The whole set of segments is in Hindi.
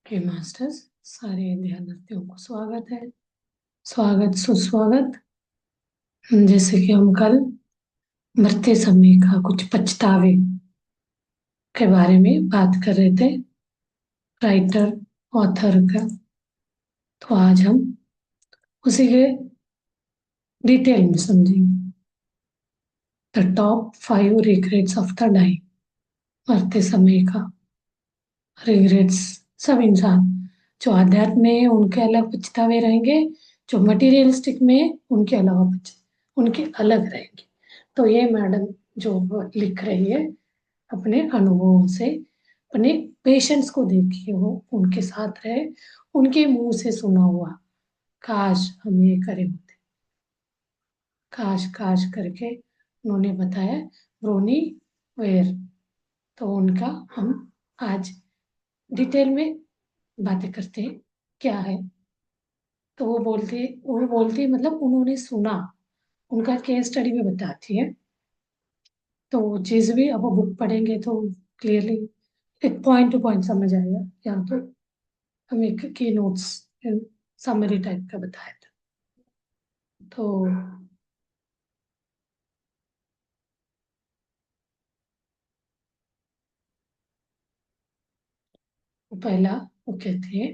हे मास्टर्स, सारे विद्यार्थियों को स्वागत है। स्वागत सुस्वागत। जैसे कि हम कल मरते समय का कुछ पछतावे के बारे में बात कर रहे थे, राइटर ऑथर का। तो आज हम उसी के डिटेल में समझेंगे। The top 5 regrets of the dying. मरते समय का रिग्रेट्स। सब इंसान जो आध्यात्म में उनके अलग पछतावे रहेंगे, जो मटेरियलिस्टिक में उनके अलावा उनके अलग रहेंगे। तो ये मैडम जो लिख रही है अपने अनुभवों से, अपने पेशेंट्स को देखिए, वो उनके साथ रहे, उनके मुंह से सुना हुआ। काश हम ये करे होते, काश काश करके उन्होंने बताया। ब्रोनी वेयर। तो उनका हम आज डिटेल में बातें करते हैं क्या है। तो वो बोलते मतलब उन्होंने सुना, उनका केस स्टडी में बताती है। तो चीज भी अब बुक पढ़ेंगे तो क्लियरली एक पॉइंट टू पॉइंट समझ आएगा। या तो हम एक की नोट्स समरी टाइप का बताया था। तो पहला वो कहते हैं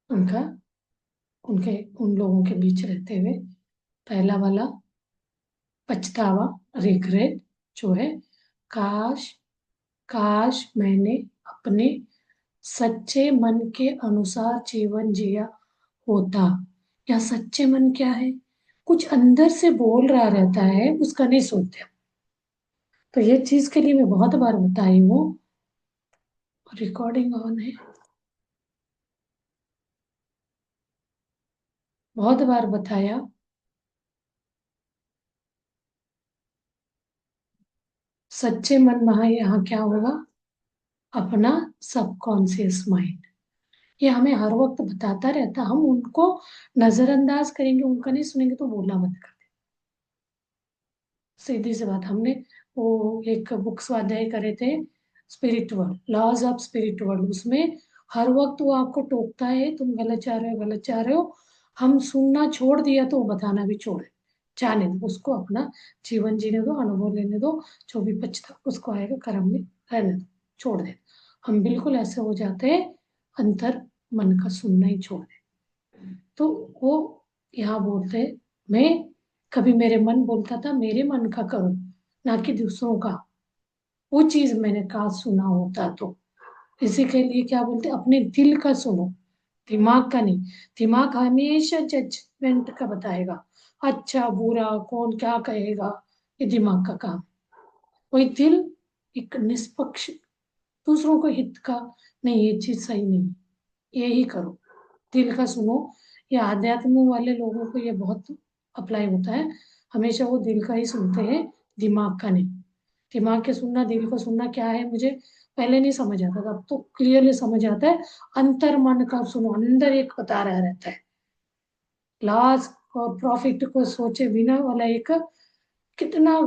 उनका, उनके उन लोगों के बीच रहते हुए पहला वाला पछतावा, रिग्रेट जो है, काश काश मैंने अपने सच्चे मन के अनुसार जीवन जिया होता। या सच्चे मन क्या है, कुछ अंदर से बोल रहा रहता है, उसका नहीं सुनते। तो ये चीज के लिए मैं बहुत बार बताई हूँ। रिकॉर्डिंग ऑन है, बहुत बार बताया। सच्चे मन वहां यहाँ क्या होगा, अपना सबकॉन्शियस माइंड। ये हमें हर वक्त बताता रहता, हम उनको नजरअंदाज करेंगे, उनका नहीं सुनेंगे तो बोलना बंद कर देंगे। सीधी सी बात। हमने वो एक बुक स्वाध्याय करे थे, स्पिरिचुअल लॉज ऑफ स्पिरिचुअल। उसमें हर वक्त वो आपको टोकता है, तुम गलत जा रहे हो, गलत जा रहे हो। हम सुनना छोड़ दिया तो वो बताना भी छोड़े, जाने दो उसको, अपना जीवन जीने दो, अनुभव लेने दो। जो भी पछता उसको आएगा, कर्म में रहने दो, छोड़ दे। हम बिल्कुल ऐसे हो जाते हैं, अंतर मन का सुनना ही छोड़ दे। तो वो यहाँ बोलते हैं, मैं कभी मेरे मन बोलता था मेरे मन का करो, ना कि दूसरों का। वो चीज मैंने कहा सुना होता तो। इसी के लिए क्या बोलते हैं, अपने दिल का सुनो, दिमाग का नहीं। दिमाग हमेशा जजमेंट का बताएगा, अच्छा बुरा कौन क्या कहेगा, ये दिमाग का काम। वही दिल एक निष्पक्ष, दूसरों को हित का, नहीं ये चीज सही नहीं, यही करो, दिल का सुनो। ये आध्यात्म वाले लोगों को ये बहुत अप्लाई होता है। हमेशा वो दिल का ही सुनते हैं, दिमाग का नहीं। दिमाग के सुनना, दिल को सुनना क्या है, मुझे पहले नहीं समझ आता था, अब तो क्लियरली समझ आता है। अंतर मन का सुनो, अंदर एक बता रहा रहता है। लॉस और प्रॉफिट को सोचे बिना वाला एक, कितना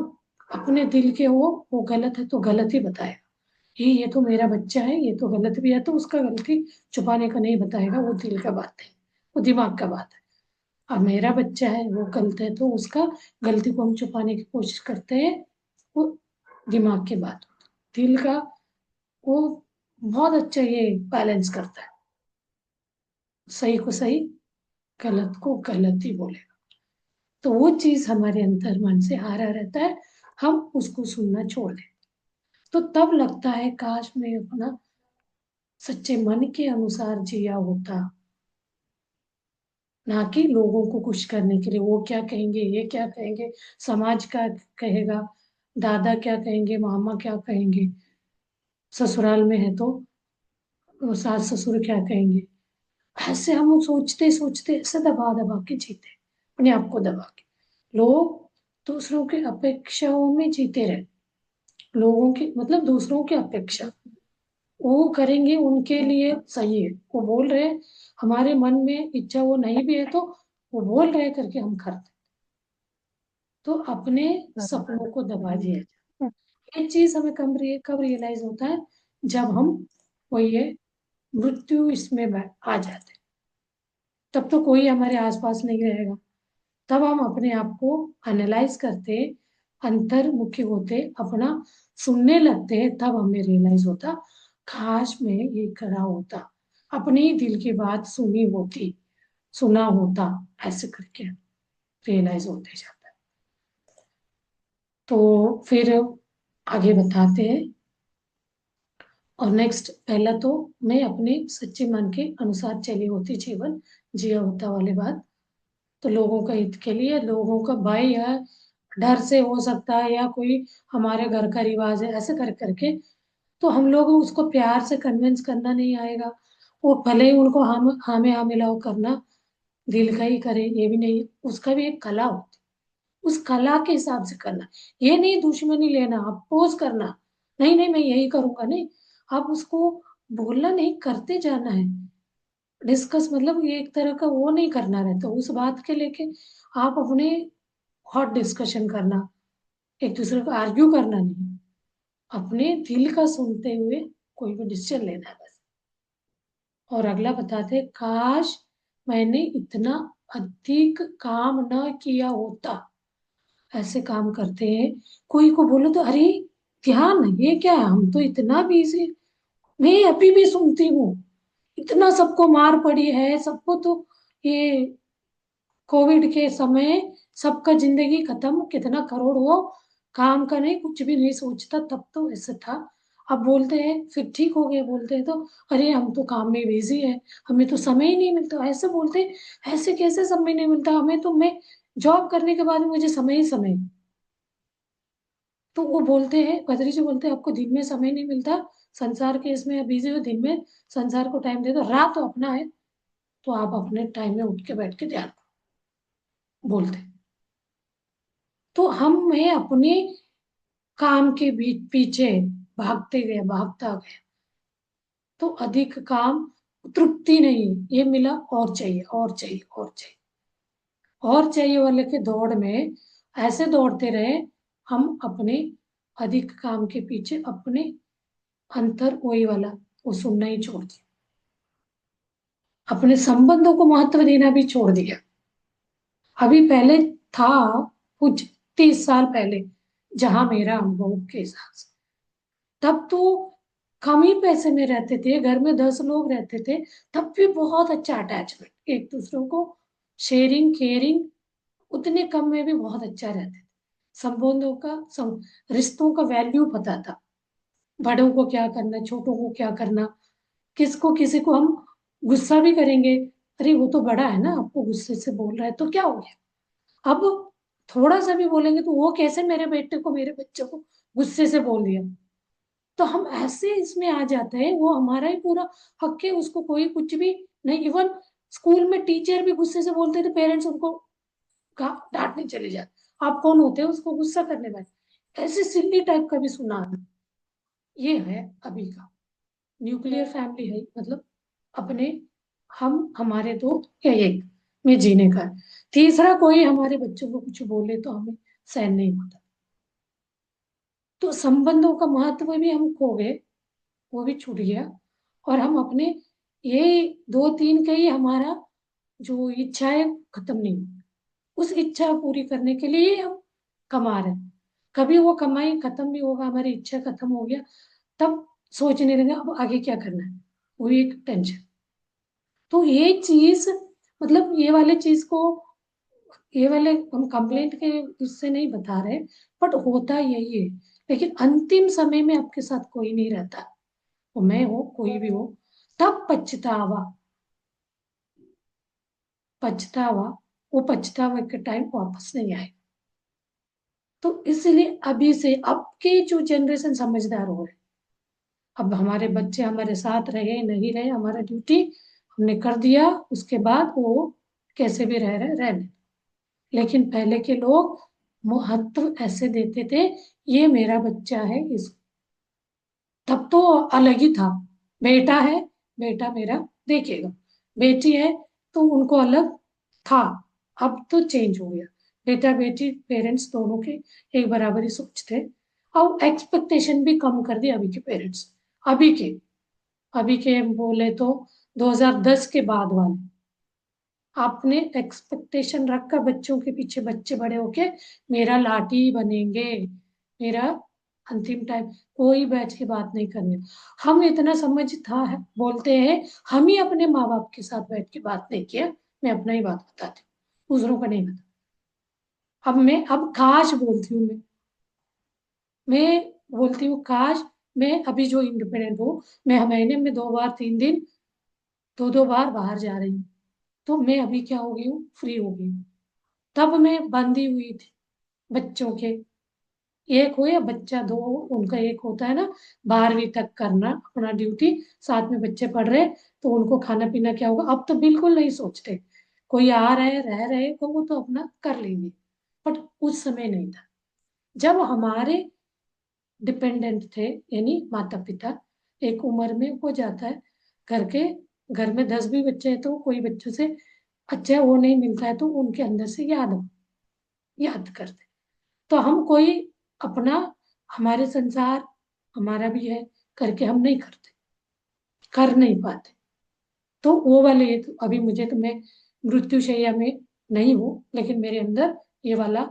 अपने दिल के वो गलत है तो गलत ही बताएगा। ये तो मेरा बच्चा है, ये तो गलत भी है, तो उसका गलती छुपाने का नहीं बताएगा, वो दिल का बात है, वो दिमाग का बात है। अब मेरा बच्चा है वो गलत है, तो उसका गलती को हम छुपाने की कोशिश करते हैं, वो दिमाग की बात होती है। दिल का वो बहुत अच्छा ये बैलेंस करता है, सही को सही, गलत को गलत ही बोलेगा। तो वो चीज हमारे अंतर मन से आ रहा रहता है, हम उसको सुनना छोड़ दें। तो तब लगता है काश मैं अपना सच्चे मन के अनुसार जिया होता, ना कि लोगों को खुश करने के लिए। वो क्या कहेंगे, ये क्या कहेंगे, समाज क्या कहेगा, दादा क्या कहेंगे, मामा क्या कहेंगे, ससुराल में है तो वो सास ससुर क्या कहेंगे। ऐसे हम सोचते सोचते ऐसे दबा दबा के जीते, अपने आप को दबा के। लोग दूसरों की अपेक्षाओं में जीते रहे, लोगों की मतलब दूसरों की अपेक्षा, वो करेंगे उनके लिए सही है, वो बोल रहे हैं, हमारे मन में इच्छा वो नहीं भी है तो वो बोल रहे करके हम करते। तो अपने सपनों को दबा दिया जाए। ये चीज हमें कब रियलाइज होता है, जब हम, वही है, मृत्यु इसमें आ जाते, तब तो कोई हमारे आसपास नहीं रहेगा। तब हम अपने आप को एनालाइज करते, अंतर्मुखी होते, अपना सुनने लगते हैं, तब हमें रियलाइज होता, काश मैं ये करा होता, अपने ही दिल की बात सुनी होती, सुना होता, ऐसे करके रियलाइज होते जाता है। तो फिर आगे बताते हैं। और नेक्स्ट, पहला तो मैं अपने सच्चे मन के अनुसार चली होती जीवन जिया होता वाली बात। तो लोगों का हित के लिए, लोगों का भय या डर से हो सकता है, या कोई हमारे घर का रिवाज है, ऐसे कर करके तो हम लोग उसको प्यार से कन्विंस करना नहीं आएगा। वो भले ही उनको हाँ में हाँ मिलाओ करना दिल का ही करे, ये भी नहीं, उसका भी एक कला होती है, उस कला के हिसाब से करना। ये नहीं दुश्मनी लेना, अपोज करना, नहीं नहीं मैं यही करूंगा, नहीं। आप उसको बोलना नहीं, करते जाना है। डिस्कस मतलब ये एक तरह का वो नहीं करना रहता उस बात के लेके, आप अपने हॉट डिस्कशन करना, एक दूसरे को आर्ग्यू करना नहीं, अपने दिल का सुनते हुए कोई भी डिसीजन लेना है बस। और अगला बताते हैं, काश मैंने इतना अधिक काम न किया होता। ऐसे काम करते हैं, कोई को बोलो तो अरे ध्यान, ये क्या है, हम तो इतना बिजी, मैं अभी भी सुनती हूँ, इतना सबको मार पड़ी है, सबको तो ये कोविड के समय सबका जिंदगी खत्म, कितना करोड़ हो, काम का नहीं, कुछ भी नहीं सोचता, तब तो ऐसे था। अब बोलते हैं फिर ठीक हो गए, बोलते हैं तो अरे हम तो काम में बिजी है, हमें तो समय ही नहीं मिलता, ऐसे बोलते हैं। ऐसे कैसे समय नहीं मिलता हमें, तो मैं जॉब करने के बाद मुझे समय ही समय। तो वो बोलते हैं, बद्री जी बोलते हैं, आपको दिन में समय नहीं मिलता, संसार के इसमें बिजी हो, दिन में संसार को टाइम दे दो, रात तो अपना है, तो आप अपने टाइम में उठ के बैठ के ध्यान बोलते हैं। तो हम मैं अपने काम के पीछे भागते गए, भागता गया, तो अधिक काम, तृप्ति नहीं, ये मिला और चाहिए और चाहिए और चाहिए और चाहिए वाले के दौड़ में ऐसे दौड़ते रहे, हम अपने अधिक काम के पीछे अपने अंतर वही वाला वो सुनना ही छोड़ दिया, अपने संबंधों को महत्व देना भी छोड़ दिया। अभी पहले था, कुछ 30 साल पहले, जहां मेरा अनुभव के हिसाब से, तब तो कम ही पैसे में रहते थे, घर में 10 लोग रहते थे, तब भी बहुत अच्छा अटैचमेंट, एक दूसरों को शेयरिंग केयरिंग, उतने कम में भी बहुत अच्छा रहते थे। संबंधों का रिश्तों का वैल्यू पता था, बड़ों को क्या करना, छोटों को क्या करना, किसको किसी को हम गुस्सा भी करेंगे, अरे वो तो बड़ा है ना, आपको गुस्से से बोल रहा है तो क्या हो गया। अब थोड़ा सा भी बोलेंगे तो वो कैसे मेरे बेटे को, मेरे बच्चे को गुस्से से बोल दिया, तो हम ऐसे इसमें आ जाते हैं, वो हमारा ही पूरा हक है, उसको कोई कुछ भी नहीं। इवन स्कूल में टीचर भी गुस्से से बोलते थे, पेरेंट्स उनको डांटने चले जाते, आप कौन होते हैं उसको गुस्सा करने वाले, ऐसे सिल्ली टाइप का भी सुना है। ये है अभी का न्यूक्लियर फैमिली है, मतलब अपने, हम हमारे दो या एक में जीने का है। तीसरा कोई हमारे बच्चों को कुछ बोले तो हमें सहन नहीं होता, तो संबंधों का महत्व भी हम खो गए, वो भी छूट गया। और हम अपने ये दो तीन का ही हमारा जो इच्छा है खत्म नहीं हुई, उस इच्छा पूरी करने के लिए हम कमा रहे हैं। कभी वो कमाई खत्म भी होगा, हमारी इच्छा खत्म हो गया, तब सोचने लगे अब आगे क्या करना है, वो एक टेंशन। तो ये चीज, मतलब ये वाले चीज को, ये वाले हम कंप्लेंट के उससे नहीं बता रहे, बट होता यही है। लेकिन अंतिम समय में आपके साथ कोई नहीं रहता, वो मैं हो कोई भी हो, तब पछतावा, पछतावा, वो पछतावा के टाइम वापस नहीं आए। तो इसलिए अभी से, अब के जो जनरेशन समझदार हो रहे, अब हमारे बच्चे हमारे साथ रहे नहीं रहे, हमारा ड्यूटी हमने कर दिया, उसके बाद वो कैसे भी रह रहे रहने। लेकिन पहले के लोग महत्व ऐसे देते थे, ये मेरा बच्चा है, इस, तब तो अलग ही था, बेटा है, बेटा मेरा देखेगा, बेटी है तो उनको अलग था। अब तो चेंज हो गया, बेटा बेटी पेरेंट्स दोनों के एक बराबर ही सोचते, और एक्सपेक्टेशन भी कम कर दी अभी के पेरेंट्स, अभी के, अभी के बोले तो 2010 के बाद वाले, आपने एक्सपेक्टेशन रखा बच्चों के पीछे, बच्चे बड़े होके मेरा लाठी बनेंगे, मेरा अंतिम टाइम, कोई बैच की बात नहीं करनी। हम इतना समझ था बोलते हैं, हम ही अपने माँ बाप के साथ बैठ के बात नहीं किया। मैं अपना ही बात बताती हूँ, दूसरों का नहीं बता। अब काश बोलती हूँ, मैं बोलती हूँ काश मैं अभी जो इंडिपेंडेंट हूँ, मैं महीने में 2 बार 3 दिन, 2 2 बार बाहर जा रही हूँ, तो मैं अभी क्या हो गई हूँ, फ्री हो गई हूँ। तब मैं बंधी हुई थी बच्चों के, एक हो या बच्चा दो, उनका एक होता है ना 12वीं तक करना अपना ड्यूटी, साथ में बच्चे पढ़ रहे, तो उनको खाना पीना क्या होगा, अब तो बिल्कुल नहीं सोचते। कोई आ रहे रह रहे तो वो तो अपना कर लेंगे, बट उस समय नहीं था। जब हमारे डिपेंडेंट थे, यानी माता पिता, एक उम्र में हो जाता है, घर के घर में 10 भी बच्चे हैं तो कोई बच्चों से अच्छा वो नहीं मिलता है, तो उनके अंदर से याद करते, तो हम कोई अपना, हमारे संसार हमारा भी है करके हम नहीं करते, कर नहीं पाते। तो वो वाले तो अभी मुझे, तो मैं मृत्युशैया में नहीं हूँ, लेकिन मेरे अंदर ये वाला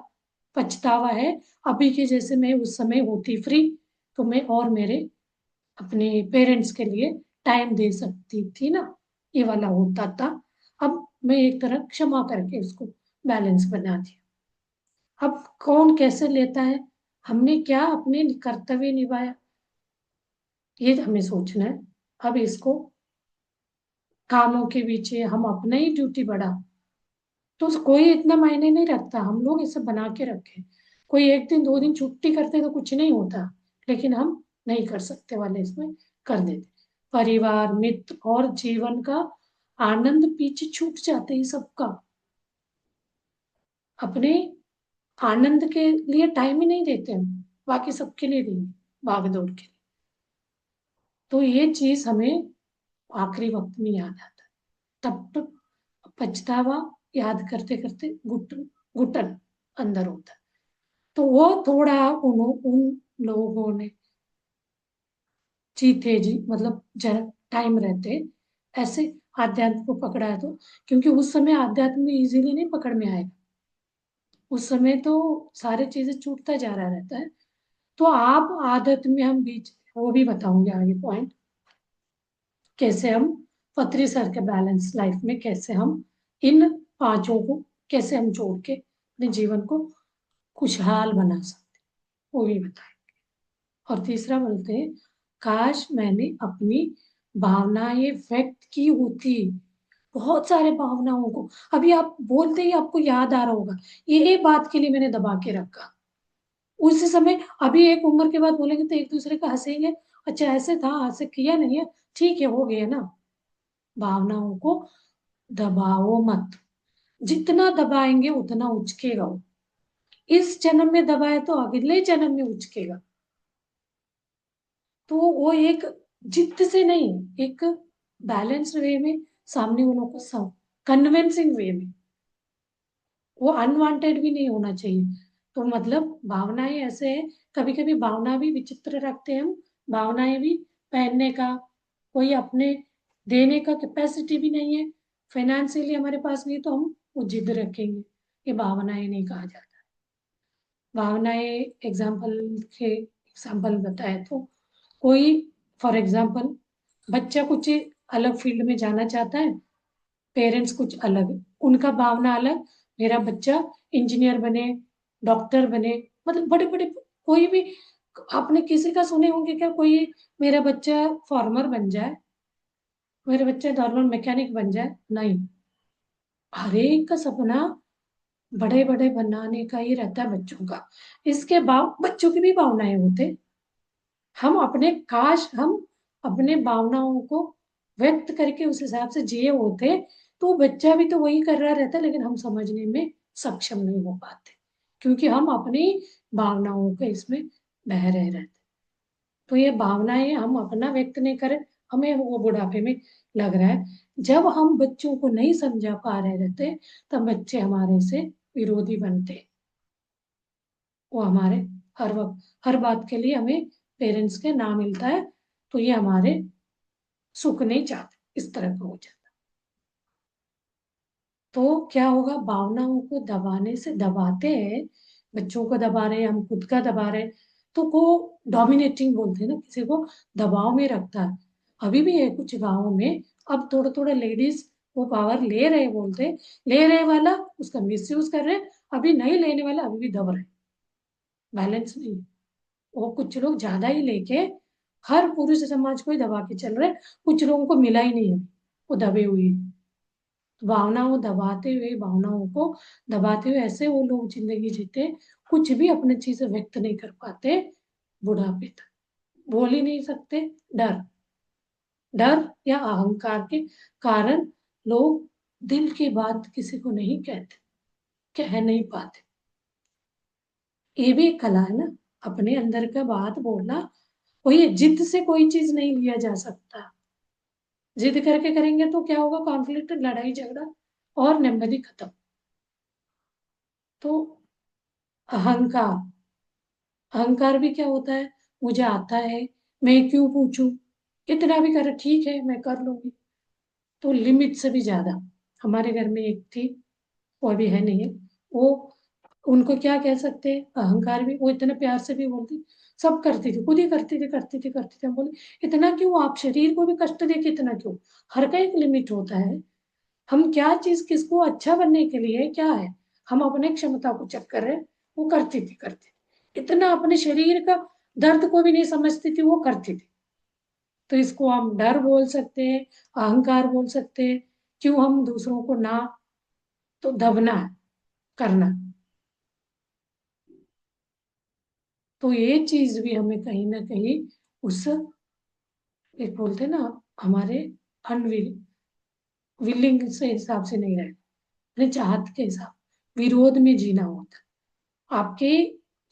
पछतावा है। अभी के जैसे मैं उस समय होती फ्री, तो मैं और मेरे अपने पेरेंट्स के लिए टाइम दे सकती थी ना, ये वाला होता था। अब मैं एक तरह क्षमा करके उसको बैलेंस बना दिया। अब कौन कैसे लेता है, हमने क्या अपने कर्तव्य निभाया, ये हमें सोचना है। अब इसको कामों के पीछे हम अपना ही ड्यूटी बढ़ा, तो कोई इतना मायने नहीं रखता, हम लोग इसे बना के रखे। कोई 1 दिन 2 दिन छुट्टी करते तो कुछ नहीं होता, लेकिन हम नहीं कर सकते वाले इसमें कर देते। परिवार मित्र और जीवन का आनंद पीछे छूट जाते हैं सबका, अपने आनंद के लिए टाइम ही नहीं देते हम, बाकी सबके लिए देंगे भाग दौड़ के। तो ये चीज हमें आखिरी वक्त में याद आता है, तब तक पछतावा याद करते करते घुटन घुटन अंदर होता है। तो वो थोड़ा उन लोगों ने जीते जी, मतलब जरा टाइम रहते ऐसे आध्यात्म को पकड़ा है, तो क्योंकि उस समय आध्यात्म में इजीली नहीं पकड़ में आएगा, उस समय तो सारी चीजें छूटता जा रहा रहता है। तो आप आदत में हम बीच, वो भी बताऊंगे आगे पॉइंट, कैसे हम पथरी सर के बैलेंस लाइफ में कैसे हम इन पांचों को कैसे हम जोड़ के अपने जीवन को खुशहाल बना सकते, वो भी बताएं। और तीसरा बोलते हैं, काश मैंने अपनी भावनाएं व्यक्त की होती, बहुत सारे भावनाओं को। अभी आप बोलते ही आपको याद आ रहा होगा, ये बात के लिए मैंने दबा के रखा उस समय। अभी एक उम्र के बाद बोलेंगे तो एक दूसरे का हंसेंगे, अच्छा ऐसे था, ऐसे किया नहीं है, ठीक है हो गया ना। भावनाओं को दबाओ मत, जितना दबाएंगे उतना उचकेगा वो। इस जन्म में दबाए तो अगले जन्म में उचकेगा। तो वो एक जिद से नहीं, एक बैलेंस्ड वे में सामने वालों को सब कन्विंसिंग वे में, वो अनवांटेड भी नहीं होना चाहिए। तो मतलब भावनाएं ऐसे है, कभी कभी भावना भी विचित्र रखते हैं हम, भावनाएं भी पहनने का, कोई अपने देने का कैपेसिटी भी नहीं है, फाइनेंशियली हमारे पास नहीं, तो हम वो जिद रखेंगे, ये भावनाएं नहीं कहा जाता। भावनाएं एग्जाम्पल बताए तो, कोई फॉर एग्जाम्पल बच्चा कुछ अलग फील्ड में जाना चाहता है, पेरेंट्स कुछ अलग, उनका भावना अलग, मेरा बच्चा इंजीनियर बने, डॉक्टर बने, मतलब बड़े बड़े, कोई भी, आपने किसी का सुने होंगे क्या, कोई मेरा बच्चा फार्मर बन जाए, मेरे बच्चे नॉर्मल मैकेनिक बन जाए, नहीं। हर एक का सपना बड़े बड़े बनाने का ही रहता है बच्चों का। इसके बाद बच्चों की भी भावनाएं होते, हम अपने काश हम अपने भावनाओं को व्यक्त करके उस हिसाब से जिए होते, तो बच्चा भी तो वही कर रहा रहता, लेकिन हम समझने में सक्षम नहीं हो पाते, क्योंकि हम अपनी भावनाओं के इसमें बह रहे रहते। तो ये भावनाएं हम अपना व्यक्त नहीं करें, हमें वो बुढ़ापे में लग रहा है। जब हम बच्चों को नहीं समझा पा रहे रहते, तब बच्चे हमारे से विरोधी बनते, वो हमारे हर वक्त हर बात के लिए हमें पेरेंट्स के ना मिलता है, तो ये हमारे सुख नहीं चाहते, इस तरह का हो जाता। तो क्या होगा, भावनाओं को दबाने से, दबाते हैं, बच्चों को दबा रहे हैं, हम खुद का दबा रहे हैं, तो को डोमिनेटिंग बोलते हैं ना, किसी को दबाव में रखता है। अभी भी है कुछ गाँवों में, अब थोड़ा थोड़ा लेडीज वो पावर ले रहे, बोलते ले रहे वाला उसका मिसयूज कर रहे हैं, अभी नहीं लेने वाला अभी भी दब रहे, बैलेंस नहीं है। वो कुछ लोग ज्यादा ही लेके हर पुरुष समाज को ही दबा के चल रहे हैं, कुछ लोगों को मिला ही नहीं है, वो दबे हुए हैं। भावनाओं दबाते हुए, भावनाओं को दबाते हुए ऐसे वो लोग जिंदगी जीते, कुछ भी अपने चीजें व्यक्त नहीं कर पाते बुढ़ापे तक, बोल ही नहीं सकते। डर, डर या अहंकार के कारण लोग दिल की बात किसी को नहीं कहते, कह नहीं पाते। ये भी एक कला है ना, अपने अंदर का बात बोलना। वही जिद से कोई चीज नहीं लिया जा सकता, जिद करके करेंगे तो क्या होगा, कॉन्फ्लिक्ट, लड़ाई झगड़ा और नेम्बदी खत्म। तो अहंकार, अहंकार भी क्या होता है, मुझे आता है, मैं क्यों पूछूं, इतना भी कर, ठीक है मैं कर लूंगी। तो लिमिट से भी ज्यादा। हमारे घर में एक थी, वो अभी है नहीं है, वो, उनको क्या कह सकते हैं, अहंकार भी। वो इतने प्यार से भी बोलती, सब करती थी, खुद ही करती थी, करती थी, करती थी। हम बोले इतना क्यों, आप शरीर को भी कष्ट दे के इतना क्यों, हर का एक लिमिट होता है। हम क्या चीज किसको अच्छा बनने के लिए क्या है, हम अपने क्षमता को चेक कर रहे हैं। वो करती थी, करती थी, इतना अपने शरीर का दर्द को भी नहीं समझती थी, वो करती थी। तो इसको हम डर बोल सकते हैं, अहंकार बोल सकते हैं। क्यों, हम दूसरों को ना, तो दबना है, करना। तो ये चीज भी हमें कहीं ना कहीं उस, एक बोलते हैं ना, हमारे अनविल विलिंग से हिसाब से नहीं रहना, अपने चाहत के हिसाब, विरोध में जीना होता। आपके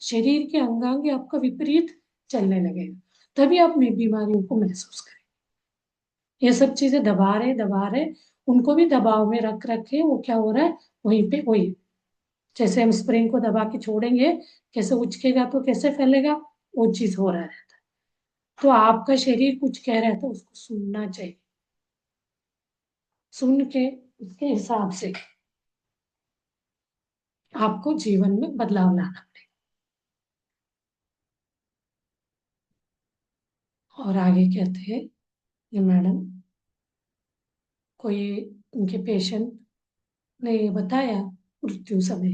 शरीर के अंगांग आपका विपरीत चलने लगेगा, तभी आप में बीमारियों को महसूस करें। ये सब चीजें दबा रहे, उनको भी दबाव में रख रखे वो क्या हो रहा है, वहीं पे वही, जैसे हम स्प्रिंग को दबा के छोड़ेंगे, कैसे उचकेगा तो कैसे फैलेगा, वो चीज हो रहा है। तो आपका शरीर कुछ कह रहा है तो उसको सुनना चाहिए, सुन के उसके हिसाब से आपको जीवन में बदलाव लाना पड़ेगा। और आगे कहते हैं, ये मैडम, कोई उनके पेशेंट ने ये बताया, मृत्यु समय,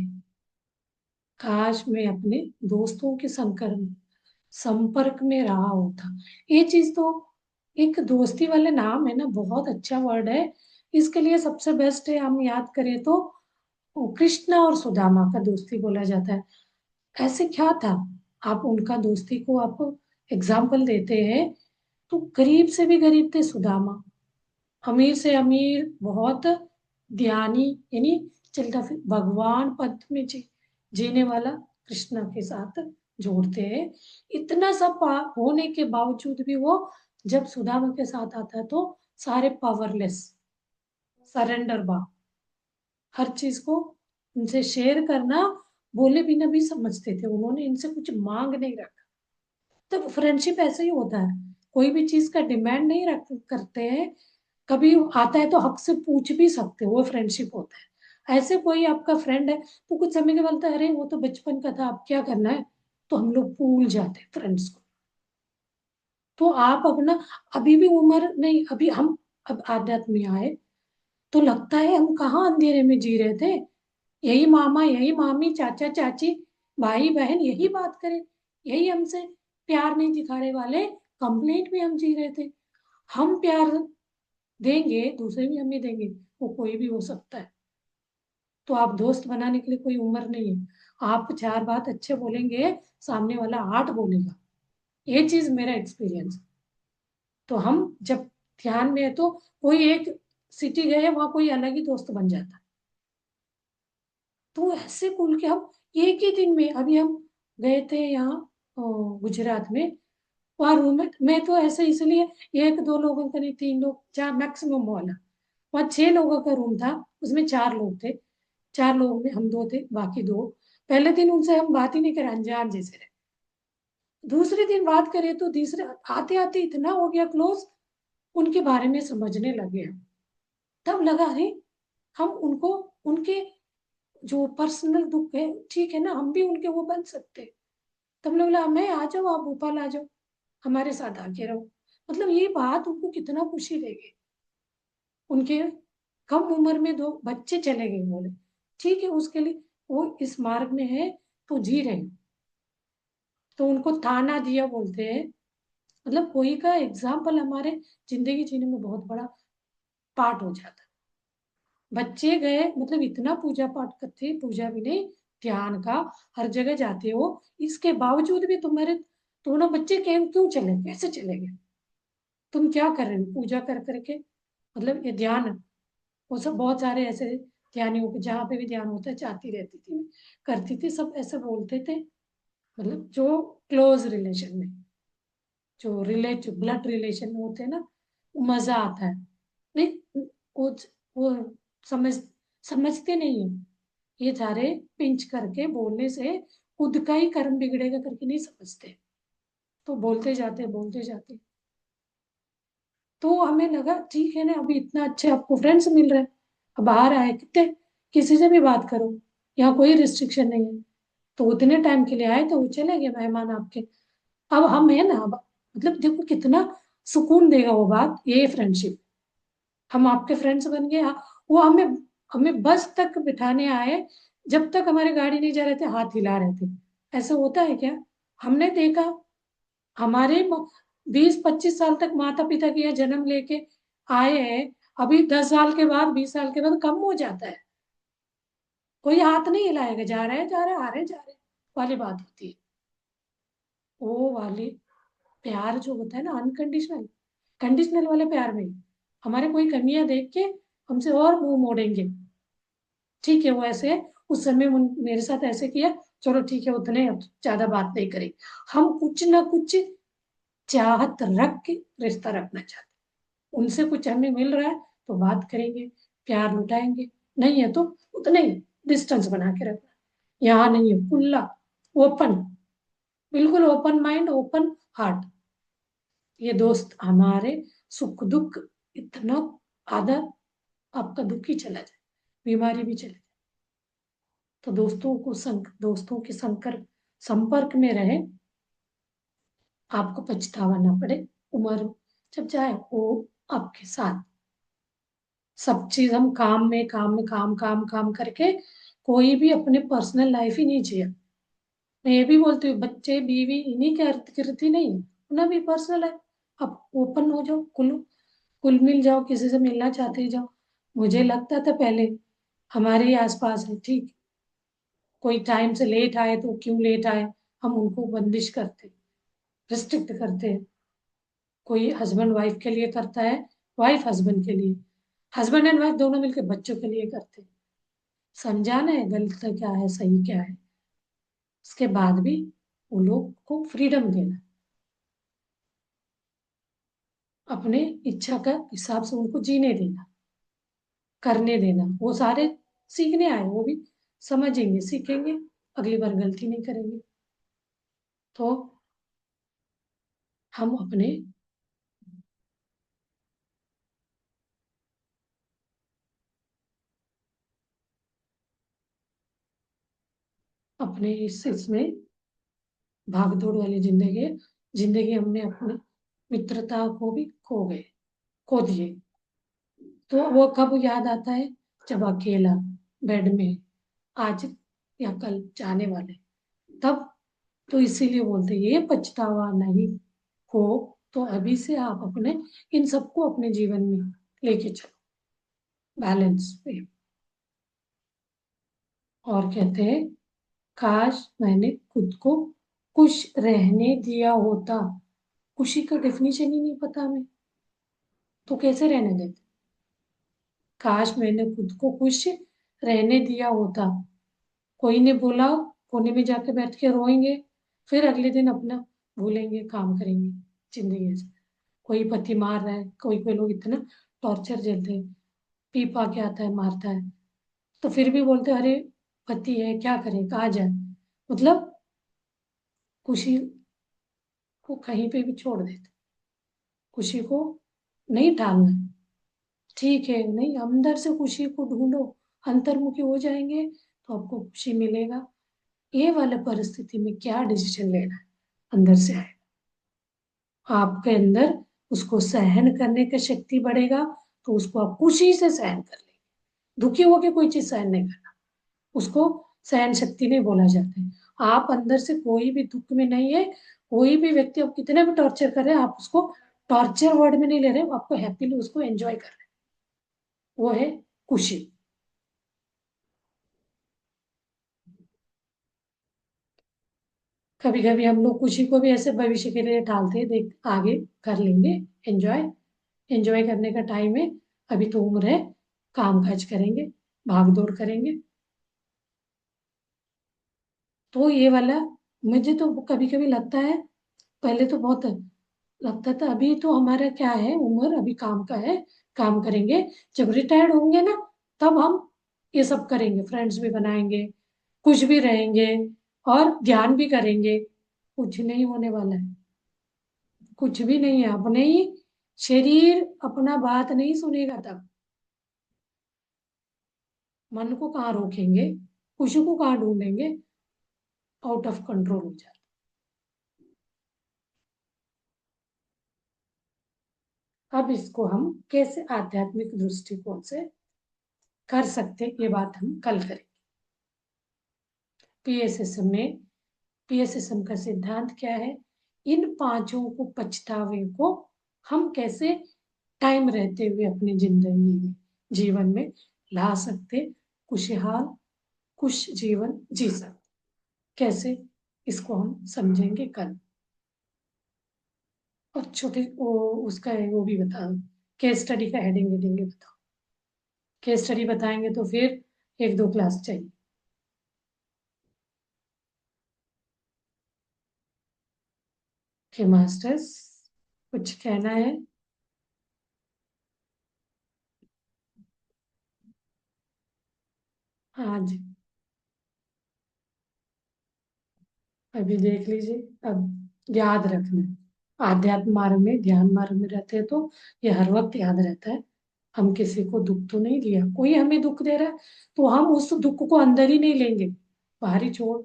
काश मैं अपने दोस्तों के संपर्क में रहा होता। ये चीज तो, एक दोस्ती वाले नाम है ना, बहुत अच्छा वर्ड है। इसके लिए सबसे बेस्ट है, हम याद करें तो वो कृष्णा और सुदामा का दोस्ती बोला जाता है। ऐसे क्या था, आप उनका दोस्ती को आप एग्जाम्पल देते हैं, तो गरीब से भी गरीब थे सुदामा, अमीर से अमीर, बहुत ज्ञानी, यानी चलता फिर भगवान पद में जीने वाला कृष्णा के साथ जोड़ते हैं। इतना सब होने के बावजूद भी वो जब सुदामा के साथ आता है तो सारे पावरलेस, सरेंडर भाव, हर चीज को उनसे शेयर करना, बोले बिना भी समझते थे, उन्होंने इनसे कुछ मांग नहीं रखा। तो फ्रेंडशिप ऐसे ही होता है, कोई भी चीज का डिमांड नहीं रख करते हैं, कभी आता है तो हक से पूछ भी सकते हो, वो फ्रेंडशिप होता है। ऐसे कोई आपका फ्रेंड है तो कुछ समय के बोलता है, अरे वो तो बचपन का था, अब क्या करना है, तो हम लोग भूल जाते हैं फ्रेंड्स को। तो आप अपना, अभी भी उम्र नहीं, अभी हम अब आध्यात्म में आए तो लगता है हम कहाँ अंधेरे में जी रहे थे, यही मामा, यही मामी, चाचा चाची, भाई बहन यही बात करें, यही हमसे प्यार नहीं दिखाने वाले, कंप्लेंट में हम जी रहे थे। हम प्यार देंगे, दूसरे भी हमें देंगे, वो कोई भी हो सकता है। तो आप दोस्त बनाने के लिए कोई उम्र नहीं है, आप चार बात अच्छे बोलेंगे, सामने वाला आठ बोलेगा। ये चीज मेरा एक्सपीरियंस। तो हम जब ध्यान में है तो कोई एक सिटी गए, वहां कोई अलग ही दोस्त बन जाता है। तो ऐसे कुल के हम एक ही दिन में, अभी हम गए थे यहाँ गुजरात में, वहाँ रूम में, मैं तो ऐसे इसलिए, एक दो लोगों का नहीं, तीन लोग, चार मैक्सिमम वाला, वहाँ छह लोगों का रूम था, उसमें चार लोग थे, चार लोगों में हम दो थे, बाकी दो, पहले दिन उनसे हम बात ही नहीं करे, अनजान जैसे रहे। दूसरे दिन बात करे तो तीसरे, आते आते इतना हो गया क्लोज, उनके बारे में समझने लगे हम। तब लगा अरे हम उनको, उनके जो पर्सनल दुख है, ठीक है ना, हम भी उनके वो बन सकते हैं। तब लोग बोला मैं आ जाओ, आप भोपाल आ जाओ, हमारे साथ आके रहो। मतलब ये बात उनको कितना खुशी देगी। उनके कम उम्र में दो बच्चे चले गए, बोले ठीक है उसके लिए वो इस मार्ग में है तो जी रहे हैं। तो उनको ताना दिया बोलते हैं। मतलब कोई का एग्जाम्पल हमारे जिंदगी जीने में बहुत बड़ा पार्ट हो जाता है। बच्चे गए, मतलब इतना पूजा पाठ करते, पूजा भी नहीं, ध्यान का, हर जगह जाते हो, इसके बावजूद भी तुम्हारे दोनों बच्चे क्यों क्यों चले, कैसे चले गए? तुम क्या कर रहे हो पूजा कर करके? मतलब ये ध्यान, वो सब बहुत सारे ऐसे ध्यानियों के जहाँ पे भी ध्यान होता है जाती रहती थी, करती थी, सब ऐसे बोलते थे। मतलब जो क्लोज रिलेशन में, जो रिलेटिव ब्लड रिलेशन में होते हैं ना, मजा आता है। नहीं, वो समझ समझते नहीं है। ये सारे पिंच करके बोलने से खुद का ही कर्म बिगड़ेगा करके नहीं समझते, तो बोलते जाते बोलते जाते। तो हमें लगा ठीक है ना, अभी इतना अच्छे आपको फ्रेंड्स मिल रहे हैं, अब बाहर आए कितने, किसी से भी बात करो, यहाँ कोई रिस्ट्रिक्शन नहीं है। तो उतने टाइम के लिए आए तो वो चले गए मेहमान आपके। अब हम है ना, अब मतलब देखो कितना सुकून देगा वो बात, ये फ्रेंडशिप। हम आपके फ्रेंड्स बन गए, वो हमें हमें बस तक बिठाने आए, जब तक हमारी गाड़ी नहीं जा रहे थे हाथ हिला रहे थे। ऐसा होता है क्या? हमने देखा, हमारे 20-25 साल तक माता पिता के यहाँ जन्म लेके आए हैं, अभी 10 साल के बाद, 20 साल के बाद कम हो जाता है। कोई हाथ नहीं हिलाएगा, जा रहे हैं जा रहे हैं, आ रहे हैं जा रहे हैं वाली बात होती है। वो वाली प्यार जो होता है ना अनकंडीशनल, कंडीशनल वाले प्यार में हमारे कोई कमियां देख के हमसे और मुंह मोड़ेंगे। ठीक है वो ऐसे है, उस समय मेरे साथ ऐसे किया, चलो ठीक है उतने, अब ज्यादा बात नहीं करेंगे। हम कुछ ना कुछ चाहत रख के रिश्ता रखना चाहते हैं। उनसे कुछ हमें मिल रहा है तो बात करेंगे, प्यार लुटाएंगे, नहीं है तो उतना ही डिस्टेंस बना के रखना। यहाँ नहीं है, खुला, ओपन, बिल्कुल ओपन माइंड, ओपन हार्ट। ये दोस्त हमारे सुख दुख, इतना आधा आपका दुख ही चला जाए, बीमारी भी चले जाए। तो दोस्तों के संपर्क में रहे, आपको पछतावा ना पड़े। उम्र जब जाए वो आपके साथ, सब चीज हम काम काम काम करके कोई भी अपने पर्सनल लाइफ ही नहीं जिया। मैं ये भी बोलती हूँ बच्चे बीवी इन्हीं के अर्थ कृति नहीं है, उन्हें भी पर्सनल है। अब ओपन हो जाओ, कुल मिल जाओ, किसी से मिलना चाहते ही जाओ। मुझे लगता था पहले हमारे ही आसपास है, ठीक, कोई टाइम से लेट आए तो क्यों लेट आए, हम उनको बंदिश करते, रिस्ट्रिक्ट करते हैं। कोई हस्बैंड वाइफ के लिए करता है, वाइफ हस्बैंड के लिए, हस्बैंड एंड वाइफ दोनों मिलकर बच्चों के लिए करते हैं। समझाना है गलत क्या है सही क्या है, उसके बाद भी उन लोग को फ्रीडम देना, अपने इच्छा का हिसाब से उनको जीने देना, करने देना। वो सारे सीखने आए, वो भी समझेंगे सीखेंगे, अगली बार गलती नहीं करेंगे। तो हम अपने इस इसमें भाग दौड़ वाली जिंदगी हमने अपनी मित्रता को भी खो दिए। तो वो कब याद आता है? जब अकेला बेड में, आज या कल जाने वाले, तब। तो इसीलिए बोलते हैं, ये पछतावा नहीं हो तो अभी से आप अपने इन सबको अपने जीवन में लेके चलो, बैलेंस पे। और कहते हैं काश मैंने खुद को खुश रहने दिया होता। खुशी का डेफिनेशन ही नहीं पता हमें, तो कैसे रहने देते? काश मैंने खुद को खुश रहने दिया होता। कोई ने बोला, कोने में जाके बैठ के रोएंगे, फिर अगले दिन अपना भूलेंगे, काम करेंगे जिंदगी से। कोई पति मार रहा है, कोई कोई लोग इतना टॉर्चर झेलते हैं, पी पा के आता है मारता है, तो फिर भी बोलते हैं, अरे पति है क्या करे, कहा जाए। मतलब खुशी को कहीं पे भी छोड़ देते, खुशी को नहीं टालना है। ठीक है, नहीं, अंदर से खुशी को ढूंढो, अंतर्मुखी हो जाएंगे तो आपको खुशी मिलेगा। ये वाले परिस्थिति में क्या डिसीजन लेना है, अंदर से आए आपके अंदर, उसको सहन करने की शक्ति बढ़ेगा, तो उसको आप खुशी से सहन कर लेंगे। दुखी होकर कोई चीज सहन नहीं करना, उसको सहन शक्ति नहीं बोला जाता है। आप अंदर से कोई भी दुख में नहीं है, कोई भी व्यक्ति आप कितने भी टॉर्चर कर रहे हैं, आप उसको टॉर्चर वर्ड में नहीं ले रहे, आपको हैप्पीली उसको एंजॉय कर रहे हैं, वो है खुशी। कभी कभी हम लोग खुशी को भी ऐसे भविष्य के लिए टालते हैं, देख आगे कर लेंगे, एंजॉय, एंजॉय करने का टाइम है, अभी तो उम्र है, काम काज करेंगे, भाग दौड़ करेंगे। तो ये वाला, मुझे तो कभी कभी लगता है, पहले तो बहुत लगता था, अभी तो हमारा क्या है, उम्र अभी काम का है, काम करेंगे, जब रिटायर्ड होंगे ना, तब हम ये सब करेंगे, फ्रेंड्स भी बनाएंगे, कुछ भी रहेंगे, और ध्यान भी करेंगे। कुछ नहीं होने वाला है, कुछ भी नहीं है, अपने ही शरीर अपना बात नहीं सुनेगा तब। मन को कहाँ रोकेंगे, खुशी को कहाँ ढूंढेंगे, आउट ऑफ कंट्रोल हो जाता। अब इसको हम कैसे आध्यात्मिक दृष्टिकोण से कर सकते हैं, ये बात हम कल करें। पीएसएसएम में, पीएसएसएम का सिद्धांत क्या है, इन पांचों को, पछतावे को हम कैसे टाइम रहते हुए अपनी जिंदगी में, जीवन में ला सकते, खुशहाल खुश जीवन जी सकते, कैसे, इसको हम समझेंगे कल। और छोटे वो, उसका है वो भी बताओ, केस स्टडी का हेडिंग हेडिंग बताओ। केस स्टडी बताएंगे तो फिर एक दो क्लास चाहिए। कि मास्टर्स, कुछ कहना है? आज अभी देख लीजिए, अब याद रखना, आध्यात्म मार्ग में, ध्यान मार्ग में रहते हैं तो ये हर वक्त याद रहता है, हम किसी को दुख तो नहीं दिया, कोई हमें दुख दे रहा है तो हम उस दुख को अंदर ही नहीं लेंगे, बाहर ही छोड़,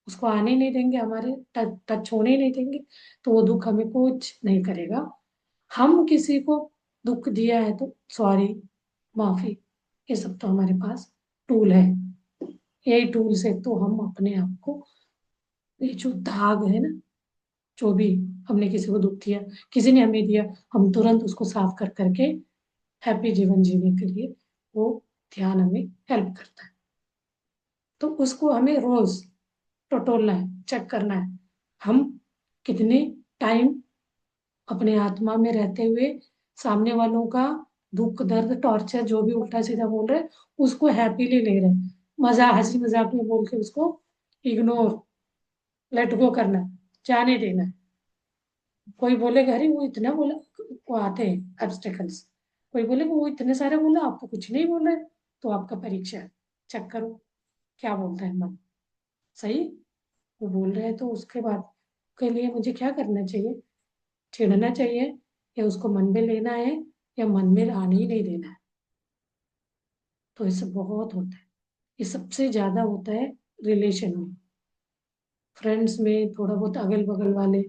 उसको आने ही नहीं देंगे, हमारे टच टच होने ही नहीं देंगे, तो वो दुख हमें कुछ नहीं करेगा। हम किसी को दुख दिया है तो सॉरी, माफी, ये सब तो हमारे पास टूल है, यही टूल से तो हम अपने आप को, ये जो दाग है ना, जो भी हमने किसी को दुख दिया, किसी ने हमें दिया, हम तुरंत उसको साफ कर करके हैप्पी जीवन जीने के लिए वो ध्यान हमें हेल्प करता है। तो उसको हमें रोज टटोलना है, चेक करना है, हम कितने टाइम अपने आत्मा में रहते हुए सामने वालों का दुख दर्द टॉर्चर जो भी उल्टा सीधा बोल रहे हैं, उसको हैप्पीली ले रहे हैं, मजा हंसी मजाक में बोल के उसको इग्नोर, लेट गो करना है, जाने देना है। कोई बोलेगा अरे वो इतना बोला, वो आते हैं ऑब्स्टेकल्स, कोई बोलेगा वो इतने सारे बोला आप तो कुछ नहीं बोल रहे, तो आपका परीक्षा है, चेक करो क्या बोलता है मन, सही वो बोल रहे हैं, तो उसके बाद के लिए मुझे क्या करना चाहिए, चिढ़ना चाहिए, या उसको मन में लेना है, या मन में आने ही नहीं देना है। तो ये सब बहुत होता है, ये सबसे ज्यादा होता है रिलेशन में, फ्रेंड्स में, थोड़ा बहुत अगल बगल वाले,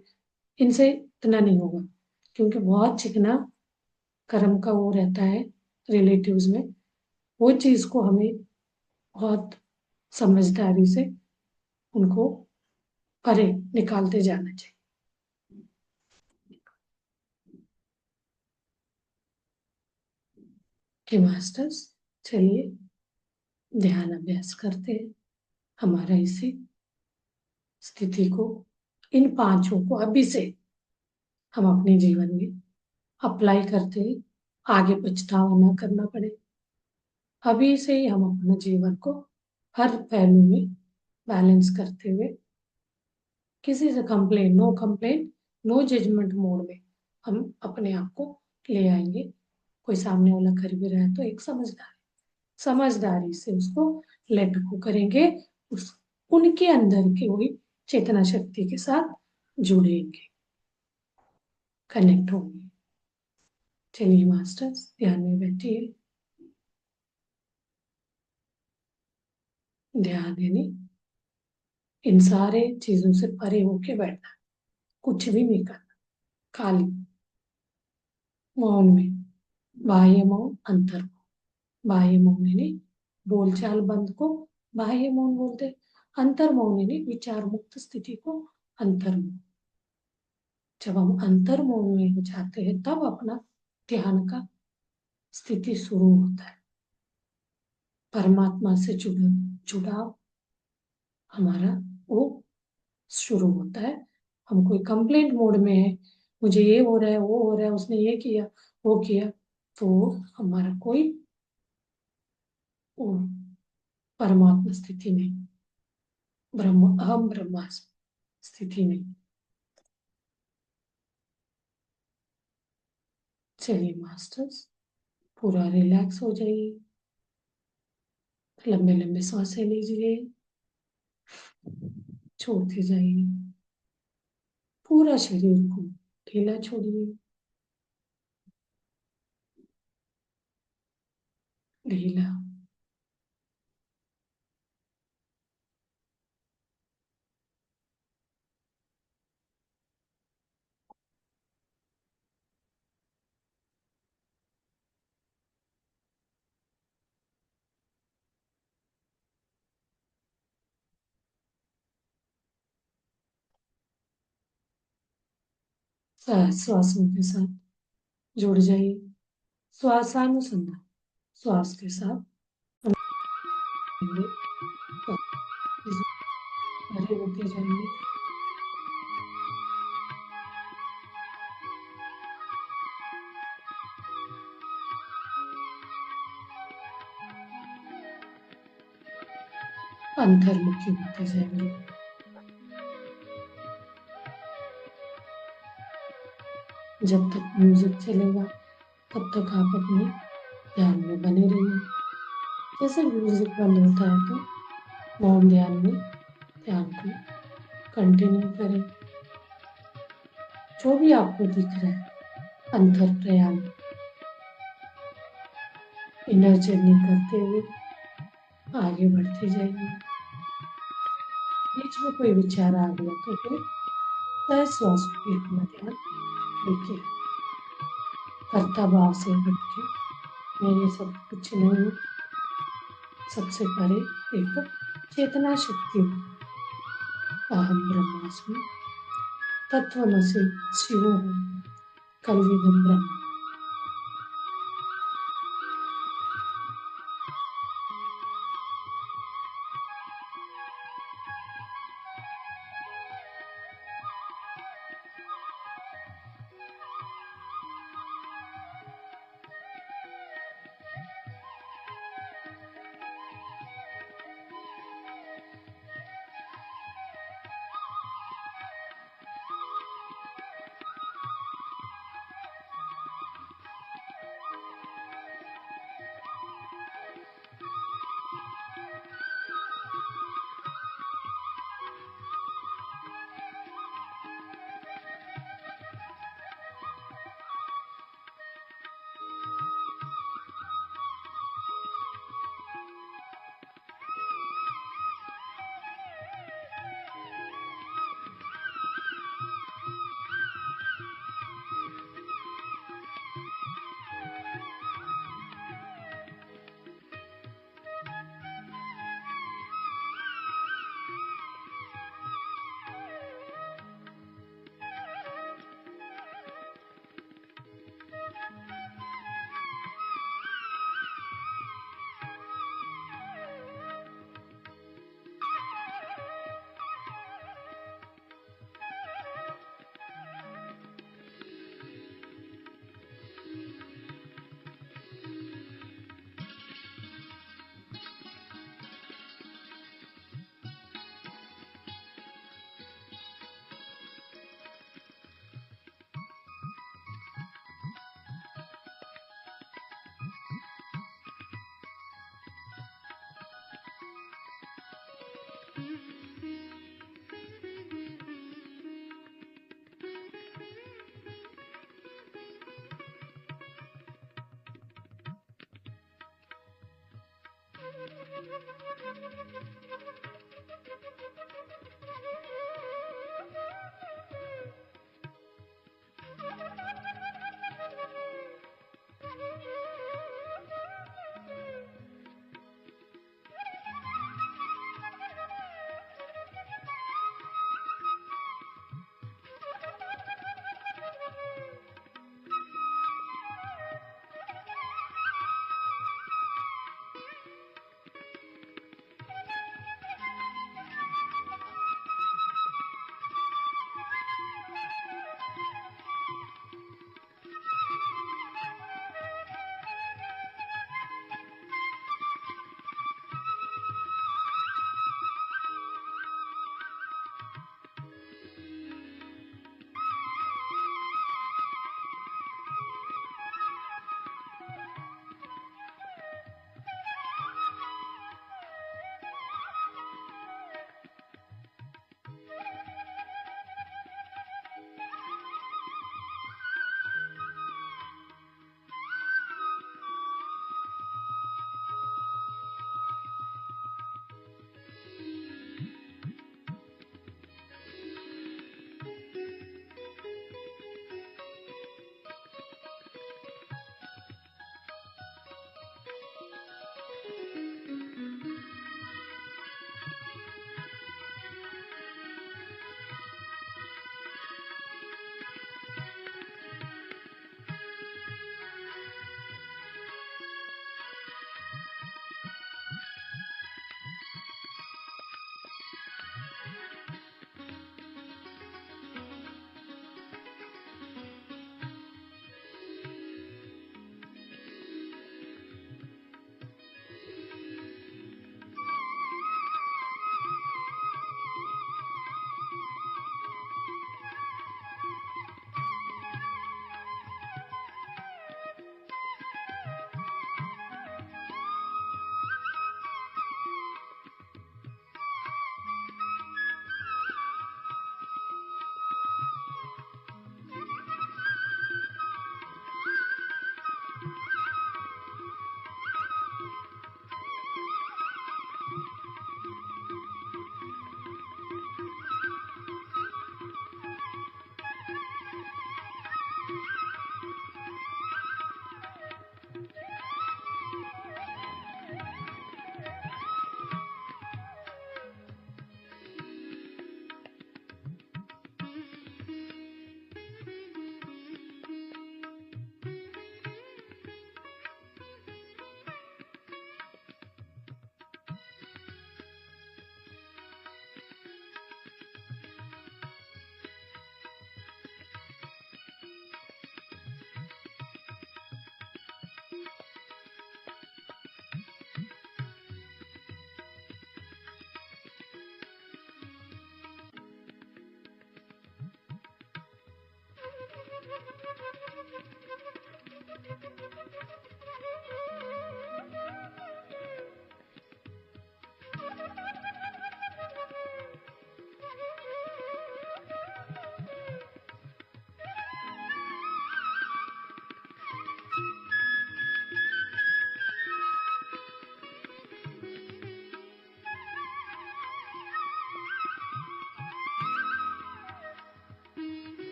इनसे इतना नहीं होगा, क्योंकि बहुत चिकना कर्म का वो रहता है रिलेटिव्स में, वो चीज को हमें बहुत समझदारी से उनको परे निकालते जाना चाहिए। कि मास्टर्स, चलिए ध्यान अभ्यास करते हैं, हमारा इसी स्थिति को, इन पांचों को अभी से हम अपने जीवन में अप्लाई करते हैं, आगे पछतावा ना करना पड़े, अभी से ही हम अपने जीवन को हर पहलू में बैलेंस करते हुए, किसी से complain, no complain, no judgement mode में हम अपने आप को ले आएंगे। कोई सामने वाला कर भी रहा है तो एक समझदारी से उसको लेट गो करेंगे, उस उनके अंदर की वही चेतना शक्ति के साथ जुड़ेंगे, कनेक्ट होंगे। चलिए मास्टर्स, ध्यान में बैठिए। ध्यान यानी इन सारे चीजों से परे होके बैठना, कुछ भी नहीं करना, खाली मौन में। बाह्य मौन, अंतर मौन। बाह्य मौन यानी बोलचाल बंद को बाह्य मौन बोलते। अंतर मौन यानी विचार मुक्त स्थिति को अंतर मौन। जब हम अंतर मौन में जाते हैं तब अपना ध्यान का स्थिति शुरू होता है। परमात्मा से जुड़ाव हमारा वो शुरू होता है। हम कोई कंप्लेंट मोड में है, मुझे ये हो रहा है, वो हो रहा है, उसने ये किया, वो किया, तो हमारा कोई वो परमात्मा स्थिति नहीं, ब्रह्म अहम ब्रह्मास्मि स्थिति नहीं। चलिए मास्टर्स, पूरा रिलैक्स हो जाइए। लंबे लंबे सांसें लीजिए, छोड़ते जाइए। पूरा शरीर को ढीला छोड़िए, ढीला। श्वासों के साथ जुड़ जाइए। श्वासानुसंधान, श्वास के साथ रहेंगे, भरे होते जाएंगे। अंतर्मुखी होते जाएंगे। जब तक म्यूजिक चलेगा तब तक आप अपने ध्यान में बने रहिए। जैसे म्यूजिक बंद होता है तो मौन ध्यान में ध्यान को कंटिन्यू करें। जो भी आपको दिख रहा है, अंतर प्रयाण, इनर जर्नी करते हुए आगे बढ़ते जाइए। बीच में कोई विचार आ गया तो फिर सहज श्वास पे अपना ध्यान लेके आए। कर्ता भाव से हट के मैं ये सब कुछ नहीं हूँ, सबसे परे एक चेतना शक्ति हूँ। अहम ब्रह्मास्मि, तत्वमसि शिवोहम, कलयुगम ब्रह्म।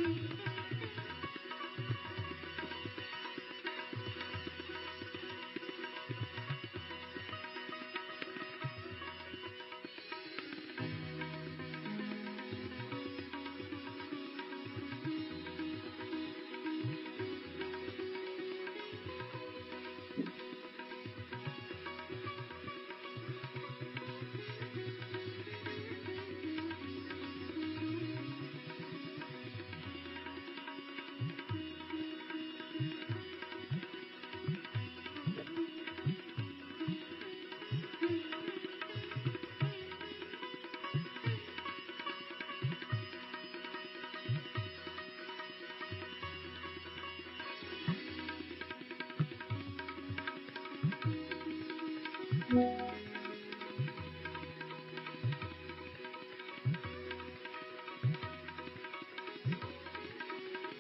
Thank you.